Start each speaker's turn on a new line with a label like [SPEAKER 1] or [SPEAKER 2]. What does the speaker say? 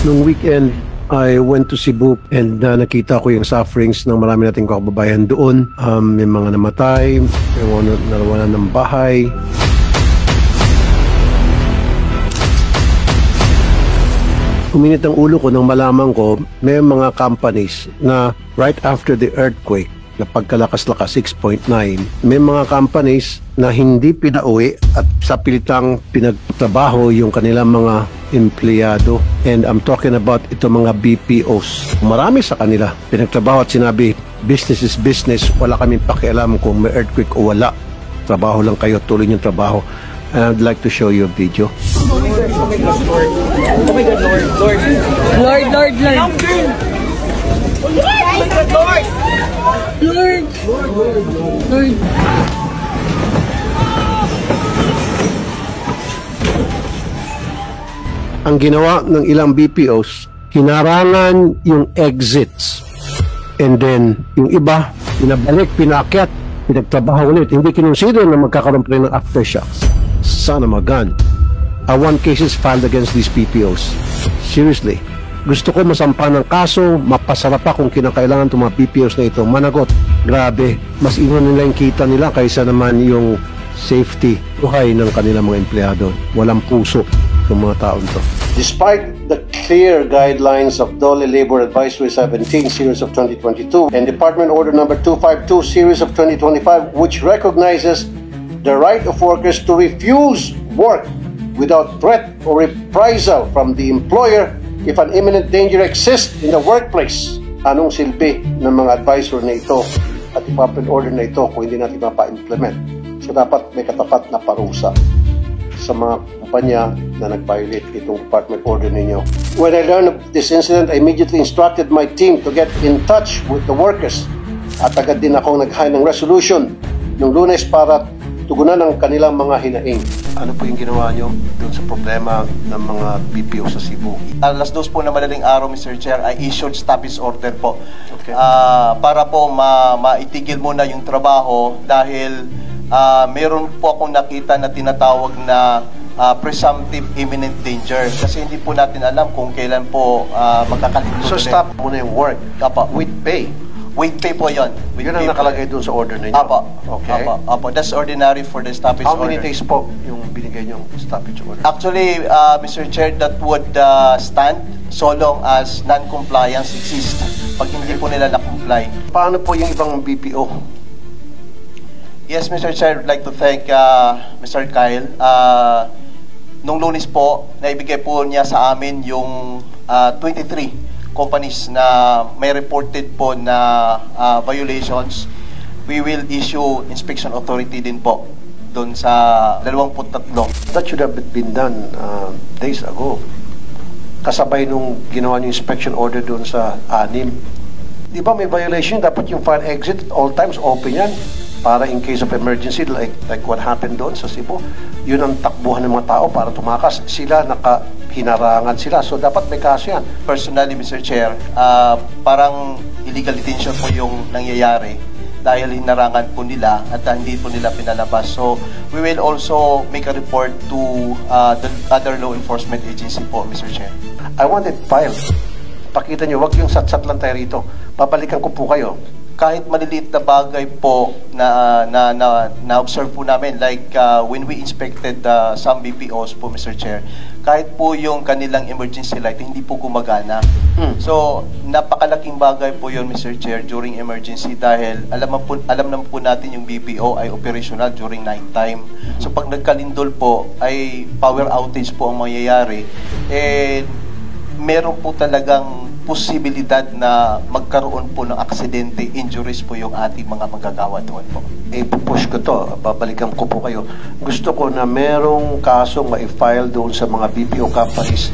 [SPEAKER 1] Nung weekend, I went to Cebu and nakita ko yung sufferings ng marami nating kababayan doon. May mga namatay, may mga narawanan ng bahay. Uminit ang ulo ko nang malaman ko may mga companies na right after the earthquake na pagkalakas-lakas 6.9, may mga companies na hindi pinauwi at sa pilitang pinagtrabaho yung kanilang mga empleyado. And I'm talking about ito mga BPOs. Marami sa kanila pinagtrabaho at sinabi, business is business, wala kaming pakialam kung may earthquake o wala. Trabaho lang kayo, tuloy yung trabaho. And I'd like to show you a video.
[SPEAKER 2] Oh my God, Lord. Oh my God, Lord. Lord. Lord, Lord, Lord. Lord. Lord.
[SPEAKER 1] Ang ginawa ng ilang BPOs, hinarangan yung exits. And then, yung iba, pinabalik, pinakyat, pinagtrabaho ulit. Hindi kinonsider na magkakaroon pa rin ng aftershocks. Son of a gun. I want cases filed against these BPOs. Seriously. Gusto ko masampa ng kaso, mapasarap pa kung kinakailangan itong mga BPOs na ito. Managot. Grabe. Mas iwan nila yung kita nila kaysa naman yung safety, buhay ng kanilang mga empleyado. Walang puso ng mga taon to. Despite the clear guidelines of DOLE Labor Advisory 17 Series of 2022 and Department Order Number 252 Series of 2025, which recognizes the right of workers to refuse work without threat or reprisal from the employer if an imminent danger exists in the workplace. Anong silbi ng mga advisor na ito at department order na ito kung hindi natin mapa-implement? So dapat may katapat na parusa sa mga kumpanya na nag-violate itong department order ninyo. When I learned of this incident, I immediately instructed my team to get in touch with the workers at agad din akong nag-hire ng resolution noong Lunes para tugunan ang kanilang mga hinaing. Ano po yung ginawa nyo doon sa problema ng mga BPO sa Cebu?
[SPEAKER 3] Alas 2 po na madaling araw, Mr. Chair, I issued stoppage order po.
[SPEAKER 1] Okay.
[SPEAKER 3] Para po maitigil muna yung trabaho dahil meron po akong nakita na tinatawag na presumptive imminent danger. Kasi hindi po natin alam kung kailan po magkakalito.
[SPEAKER 1] So stop muna yung work with pay?
[SPEAKER 3] With pay po yun.
[SPEAKER 1] Yun ang nakalagay doon sa order ninyo?
[SPEAKER 3] Apo.
[SPEAKER 1] Okay.
[SPEAKER 3] Apo. That's ordinary for the stoppage order.
[SPEAKER 1] How many days po yung binigay niyong stoppage order?
[SPEAKER 3] Actually, Mr. Chair, that would stand so long as non-compliance exists. Pag hindi po nila na-comply.
[SPEAKER 1] Paano po yung ibang BPO?
[SPEAKER 3] Yes, Mr. Chair, I'd like to thank Mr. Kyle. Nung Lunes po, naibigay po niya sa amin yung 23 companies na may reported po na violations. We will issue inspection authority din po doon sa 23.
[SPEAKER 1] That should have been done days ago. Kasabay nung ginawa niyo inspection order doon sa 6. Di ba may violation? Dapat yung fire exit at all times open yan. Para in case of emergency, like what happened doon sa Cebu, yun ang takbuhan ng mga tao para tumakas. Sila hinarangan sila. So, dapat may kaso yan.
[SPEAKER 3] Personally, Mr. Chair, parang illegal detention po yung nangyayari dahil hinarangan po nila at hindi po nila pinalabas. So, we will also make a report to the other law enforcement agency po, Mr. Chair.
[SPEAKER 1] I want it filed. Pakita nyo, wag yung sat-sat lang tayo rito. Babalikan ko po kayo.
[SPEAKER 3] Kahit maliliit na bagay po na-observe po namin, like when we inspected some BPOs po, Mr. Chair, kahit po yung kanilang emergency light, hindi po gumagana. So, napakalaking bagay po yun, Mr. Chair, during emergency dahil alam naman po natin yung BPO ay operational during night time. So, pag nagkalindol po, ay power outage po ang mangyayari. Meron po talagang posibilidad na magkaroon po ng aksidente, injuries po yung ating mga manggagawa doon po.
[SPEAKER 1] Ipupush ko to, babalikan ko po kayo. Gusto ko na merong kasong ma-file doon sa mga BPO companies